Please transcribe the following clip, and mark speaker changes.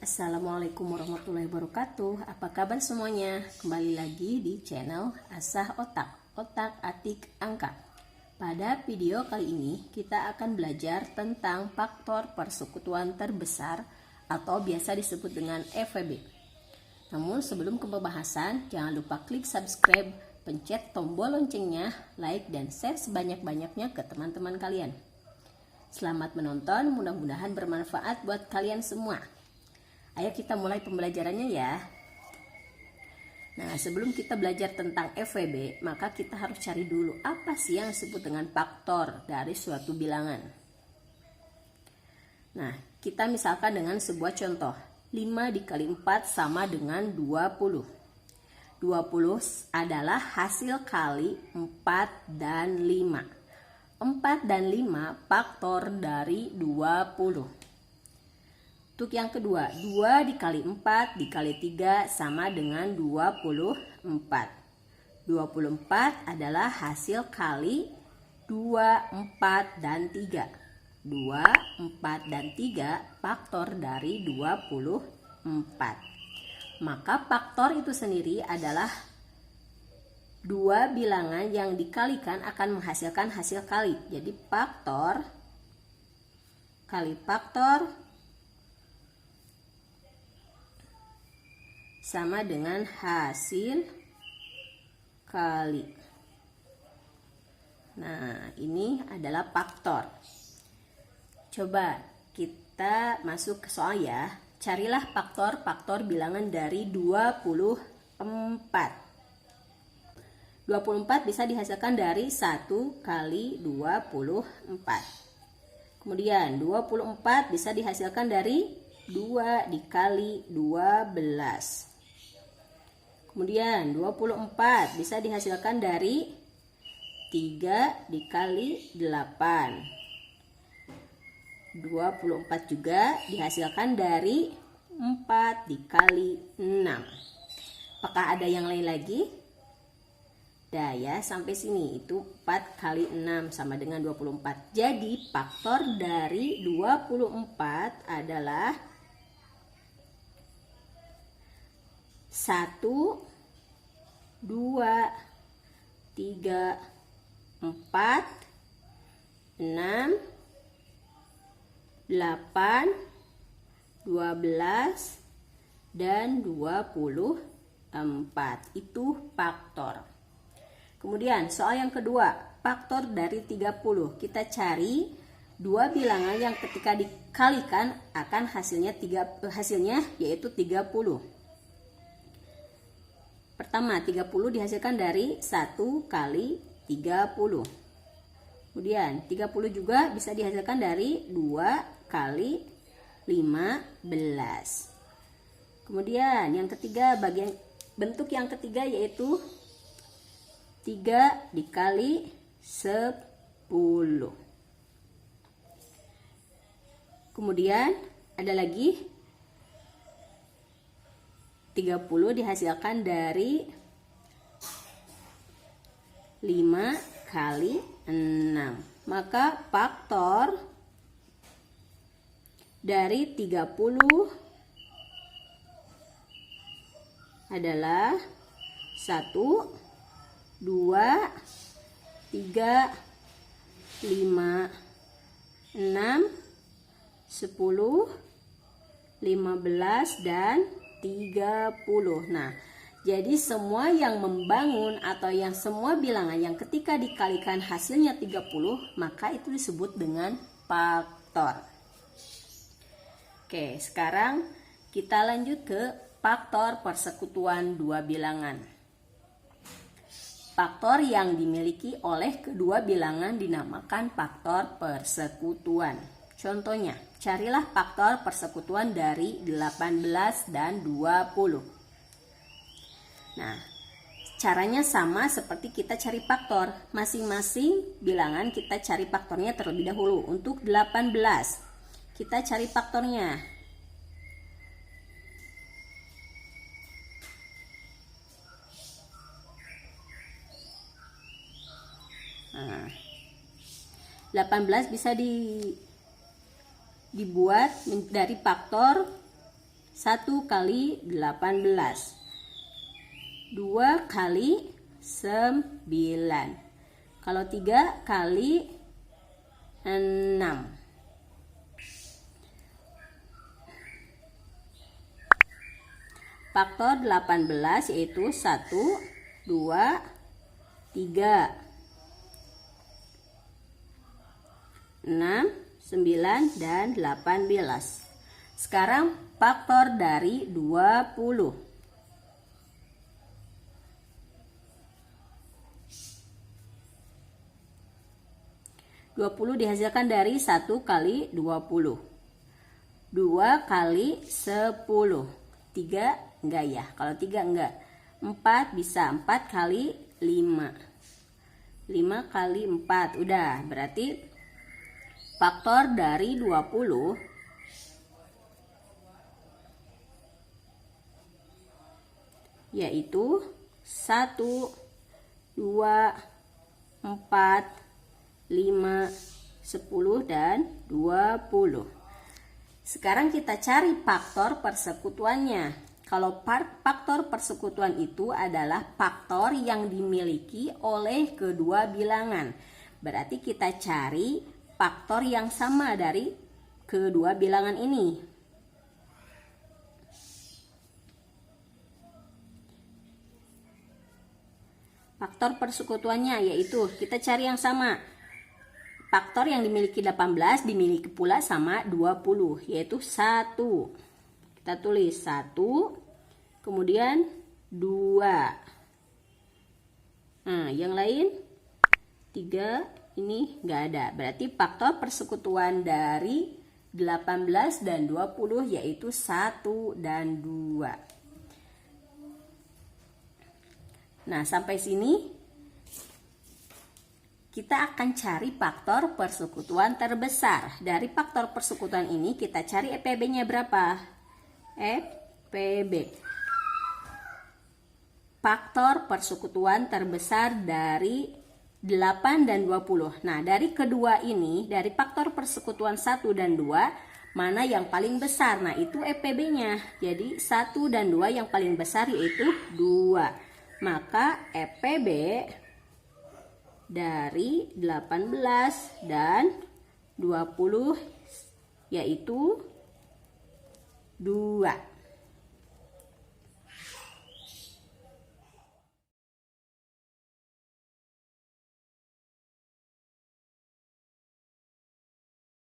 Speaker 1: Assalamualaikum warahmatullahi wabarakatuh. Apa kabar semuanya? Kembali lagi di channel Asah Otak, Otak-atik Angka. Pada video kali ini kita akan belajar tentang faktor persekutuan terbesar atau biasa disebut dengan FWB. Namun sebelum ke pembahasan, jangan lupa klik subscribe, pencet tombol loncengnya, like dan share sebanyak-banyaknya ke teman-teman kalian. Selamat menonton, mudah-mudahan bermanfaat buat kalian semua. Ayo kita mulai pembelajarannya ya. Nah, sebelum kita belajar tentang FWB, maka kita harus cari dulu apa sih yang disebut dengan faktor dari suatu bilangan. Nah, kita misalkan dengan sebuah contoh. 5 dikali 4 sama dengan 20. 20 adalah hasil kali 4 dan 5. 4 dan 5 faktor dari 20. Untuk yang kedua, 2 dikali 4 dikali 3 sama dengan 24. 24 adalah hasil kali 2, 4, dan 3. 2, 4, dan 3 faktor dari 24. Maka faktor itu sendiri adalah dua bilangan yang dikalikan akan menghasilkan hasil kali. Jadi faktor kali faktor sama dengan hasil kali. Nah, ini adalah faktor. Coba kita masuk ke soal ya. Carilah faktor bilangan dari 24. 24 bisa dihasilkan dari 1 kali 24. Kemudian 24 bisa dihasilkan dari 2 dikali 12. Kemudian 24 bisa dihasilkan dari 3 dikali 8. 24 juga dihasilkan dari 4 dikali 6. Apakah ada yang lain lagi? Dah ya, sampai sini itu 4 kali 6 sama dengan 24. Jadi faktor dari 24 adalah 1, 2, 3, 4, 6, 8, 12, dan 24. Itu faktor. Kemudian soal yang kedua, faktor dari 30. Kita cari dua bilangan yang ketika dikalikan akan hasilnya yaitu 30. Pertama, 30 dihasilkan dari 1 kali 30. Kemudian 30 juga bisa dihasilkan dari 2 kali 15. Kemudian yang ketiga, bentuk yang ketiga yaitu 3 dikali 10. Kemudian ada lagi 30 dihasilkan dari 5 kali 6. Maka faktor dari 30 adalah 1, 2, 3, 5, 6, 10, 15, dan 30. Nah, jadi semua yang membangun atau yang semua bilangan yang ketika dikalikan hasilnya 30, maka itu disebut dengan faktor. Oke, sekarang kita lanjut ke faktor persekutuan dua bilangan. Faktor yang dimiliki oleh kedua bilangan dinamakan faktor persekutuan. Contohnya, carilah faktor persekutuan dari 18 dan 20. Nah, caranya sama seperti kita cari faktor. Masing-masing bilangan kita cari faktornya terlebih dahulu. Untuk 18, kita cari faktornya. Nah, 18 bisa dibuat dari faktor 1 kali 18. 2 kali 9. Kalau 3 kali 6. Faktor 18 yaitu 1, 2, 3, 6, 9, dan 18. Sekarang faktor dari 20. 20 dihasilkan dari 1 kali 20. 2 kali 10. 3 enggak ya? Kalau 3 enggak. 4 bisa. 4 kali 5. 5 kali 4. Udah, berarti faktor dari 20 yaitu 1, 2, 4, 5, 10, dan 20. Sekarang kita cari faktor persekutuannya. Kalau faktor persekutuan itu adalah faktor yang dimiliki oleh kedua bilangan. Berarti kita cari faktor yang sama dari kedua bilangan ini. Faktor persekutuannya yaitu kita cari yang sama. Faktor yang dimiliki 18 dimiliki pula sama 20, yaitu 1. Kita tulis 1, kemudian 2. Nah, yang lain 3 ini nggak ada. Berarti faktor persekutuan dari 18 dan 20 yaitu 1 dan 2. Nah, sampai sini kita akan cari faktor persekutuan terbesar. Dari faktor persekutuan ini kita cari EPB-nya berapa? EPB. Faktor persekutuan terbesar dari 8 dan 20. Nah, dari kedua ini, dari faktor persekutuan 1 dan 2, mana yang paling besar? Nah, itu EPB-nya. Jadi 1 dan 2 yang paling besar yaitu 2. Maka EPB dari 18 dan 20 yaitu 2.